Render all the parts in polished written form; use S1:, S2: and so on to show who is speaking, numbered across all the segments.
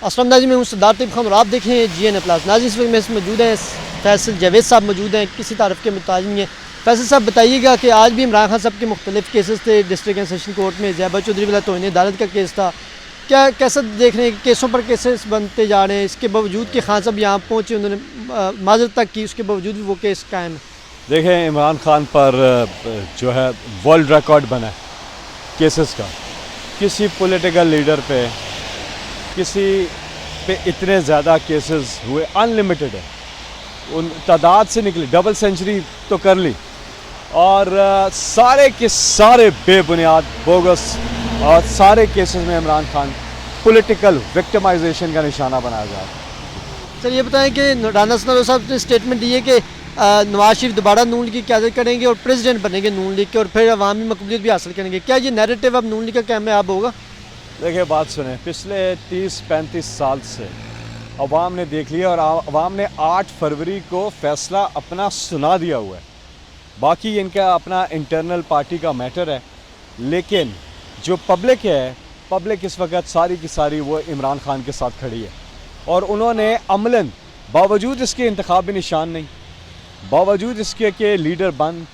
S1: अस्सलाम नाज़रीन, मैं हूं सरदार तैयब खान और आप देख रहे हैं GN प्लस। नाज़रीन, इस वक्त मेरे साथ मौजूद हैं फैसल जावेद साहब मौजूद हैं, किसी तारफ़ के मुताज नहीं है। फैसल साहब बताइएगा कि आज भी इमरान खान साहब के मुख्तलिफ केसेस थे डिस्ट्रिक्ट एंड सेशन कोर्ट में। ज़ैबा चौधरी वाला तौहीन अदालत का केस था, क्या कैसा देख रहे हैं? केसों पर केसेस बनते जा रहे हैं, इसके बावजूद कि खान साहब यहाँ पहुँचे, उन्होंने माजरत तक की, उसके बावजूद भी वो केस कायम है।
S2: देखें, इमरान खान पर जो है वर्ल्ड रिकॉर्ड बना है केसेस का। किसी पॉलिटिकल लीडर पे किसी पे इतने ज़्यादा केसेस हुए, अनलिमिटेड है, उन तादाद से निकली, डबल सेंचुरी तो कर ली, और सारे के सारे बेबुनियाद बोगस, और सारे केसेस में इमरान खान पॉलिटिकल विक्टिमाइजेशन का निशाना बनाया जा रहा है।
S1: सर, ये बताएं कि राना सनारो साहब ने स्टेटमेंट दी है कि नवाज शरीफ दोबारा नून लीग की क़यादत करेंगे और प्रेसिडेंट बनेंगे नून लीग के, और फिर अवामी मकबूलियत भी हासिल करेंगे। क्या ये नैरेटिव अब नून लीग का कामयाब होगा?
S2: देखिए, बात सुने, पिछले 30-35 साल से अवाम ने देख लिया, और अवाम ने 8 फरवरी को फैसला अपना सुना दिया हुआ है। बाकी इनका अपना इंटरनल पार्टी का मैटर है, लेकिन जो पब्लिक है, पब्लिक इस वक्त सारी की सारी वो इमरान खान के साथ खड़ी है। और उन्होंने अमलन, बावजूद इसके इंतखाबी निशान नहीं, बावजूद इसके कि लीडर बंद,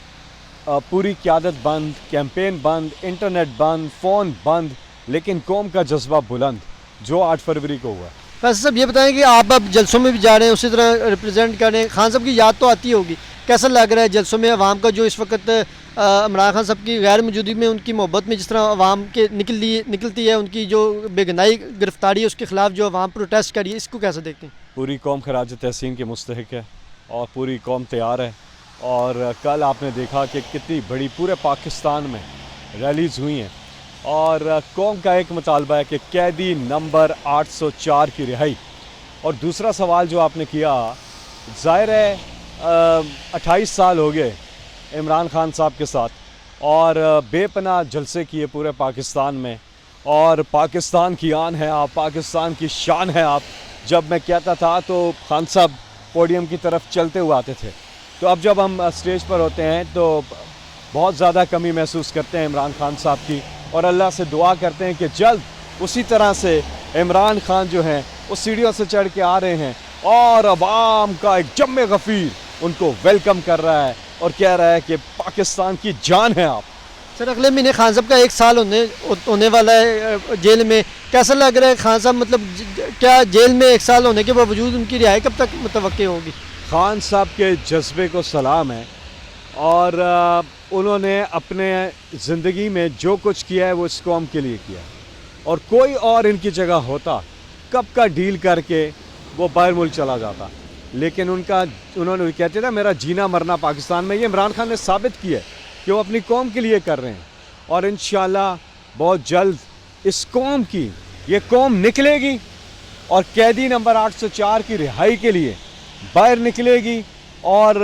S2: पूरी क़यादत बंद, कैंपेन बंद, इंटरनेट बंद, फ़ोन बंद, लेकिन कौम का जज्बा बुलंद जो 8 फरवरी को हुआ।
S1: वैसे साहब ये बताएं कि आप अब जलसों में भी जा रहे हैं, उसी तरह रिप्रेजेंट कर रहे हैं, खान साहब की याद तो आती होगी, कैसा लग रहा है जलसों में अवाम का जो इस वक्त इमरान खान साहब की गैर मौजूदगी में उनकी मोहब्बत में जिस तरह अवाम के निकलती है, उनकी जो बेगनाई गिरफ्तारी है उसके ख़िलाफ़ जो अवाम प्रोटेस्ट करी है, इसको कैसे देखते हैं?
S2: पूरी कौम खराज तहसीन के मुस्तहिक है और पूरी कौम तैयार है। और कल आपने देखा कि कितनी बड़ी पूरे पाकिस्तान में रैलीज़ हुई हैं, और कौम का एक मुतालबा है कि कैदी नंबर 804 की रिहाई। और दूसरा सवाल जो आपने किया, ज़ाहिर है 28 साल हो गए इमरान खान साहब के साथ, और बेपनाह जलसे किए पूरे पाकिस्तान में, और पाकिस्तान की आन है आप, पाकिस्तान की शान है आप। जब मैं कहता था तो खान साहब पोडियम की तरफ चलते हुए आते थे, तो अब जब हम स्टेज पर होते हैं तो बहुत ज़्यादा कमी महसूस करते हैं इमरान खान साहब की, और अल्लाह से दुआ करते हैं कि जल्द उसी तरह से इमरान खान जो हैं वो सीढ़ियों से चढ़ के आ रहे हैं, और अवाम का एक जम्मे गफ़ीर उनको वेलकम कर रहा है और कह रहा है कि पाकिस्तान की जान है आप।
S1: सर, अगले महीने खान साहब का 1 साल होने वाला है जेल में, कैसा लग रहा है खान साहब, मतलब क्या जेल में 1 साल होने के बावजूद उनकी रिहाई कब तक मुतवक्के होगी?
S2: खान साहब के जज्बे को सलाम है, और उन्होंने अपने ज़िंदगी में जो कुछ किया है वो इस कौम के लिए किया, और कोई और इनकी जगह होता कब का डील करके वो बाहर मुल्क चला जाता, लेकिन उन्होंने कहते थे मेरा जीना मरना पाकिस्तान में। ये इमरान खान ने साबित किया है कि वो अपनी कौम के लिए कर रहे हैं, और इंशाल्लाह बहुत जल्द इस कौम की ये कौम निकलेगी और कैदी नंबर 804 की रिहाई के लिए बाहर निकलेगी, और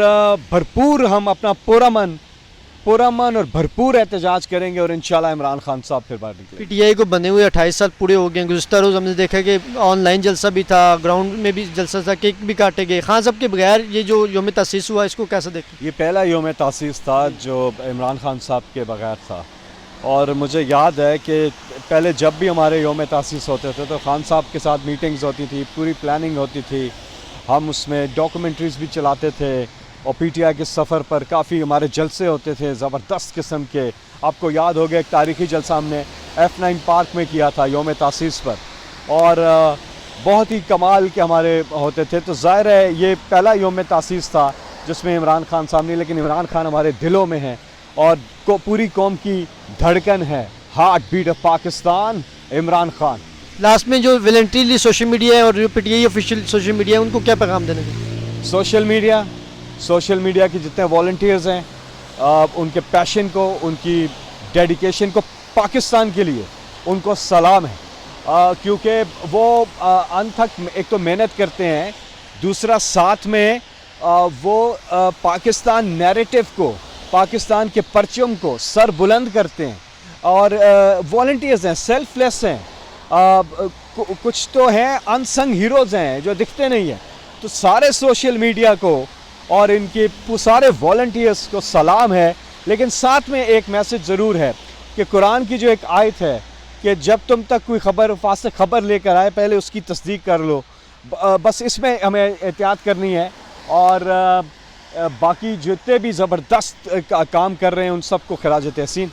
S2: भरपूर हम अपना पुरअमन और भरपूर एहतजाज करेंगे, और इंशाल्लाह इमरान खान साहब फिर बाहर निकलेंगे।
S1: PTI को बने हुए 28 साल पूरे हो गए। गुज़िश्ता रोज़ हमने देखा कि ऑनलाइन जलसा भी था, ग्राउंड में भी जलसा था, केक भी काटे गए। खान साहब के बगैर ये जो योम तासीस हुआ, इसको कैसे देखते?
S2: ये पहला योम तासीस था जो इमरान खान साहब के बगैर था, और मुझे याद है कि पहले जब भी हमारे योम तासीस होते थे तो खान साहब के साथ मीटिंग्स होती थी, पूरी प्लानिंग होती थी, हम उसमें डॉक्यूमेंट्रीज़ भी चलाते थे, और PTI के सफ़र पर काफ़ी हमारे जलसे होते थे ज़बरदस्त किस्म के। आपको याद होगा एक तारीख़ी जलसा हमने F9 पार्क में किया था योम तासीस पर, और बहुत ही कमाल के हमारे होते थे। तो ज़ाहिर है ये पहला योम तासीस था जिसमें इमरान खान साहब नहीं, लेकिन इमरान खान हमारे दिलों में हैं, और पूरी कौम की धड़कन है, heart beat of Pakistan Imran Khan.
S1: Last में जो वॉलंटरीली सोशल मीडिया है और जो PTI ऑफिशियल सोशल मीडिया है, उनको क्या पैगाम देने का?
S2: सोशल मीडिया के जितने वॉलंटियर्स हैं, उनके पैशन को, उनकी डेडिकेशन को पाकिस्तान के लिए उनको सलाम है, क्योंकि वो अंत तक एक तो मेहनत करते हैं, दूसरा साथ में वो पाकिस्तान नैरेटिव को, पाकिस्तान के परचम को सर बुलंद करते हैं, और वॉलंटियर्स हैं, सेल्फलेस हैं, कुछ तो हैं अनसंग हीरोज़ हैं जो दिखते नहीं हैं। तो सारे सोशल मीडिया को और इनके सारे वॉलंटियर्स को सलाम है, लेकिन साथ में एक मैसेज ज़रूर है कि कुरान की जो एक आयत है कि जब तुम तक कोई खबर फासिक खबर लेकर आए पहले उसकी तस्दीक कर लो। बस इसमें हमें एहतियात करनी है। और बाकी जितने भी ज़बरदस्त काम कर रहे हैं उन सबको खिराज तहसीन।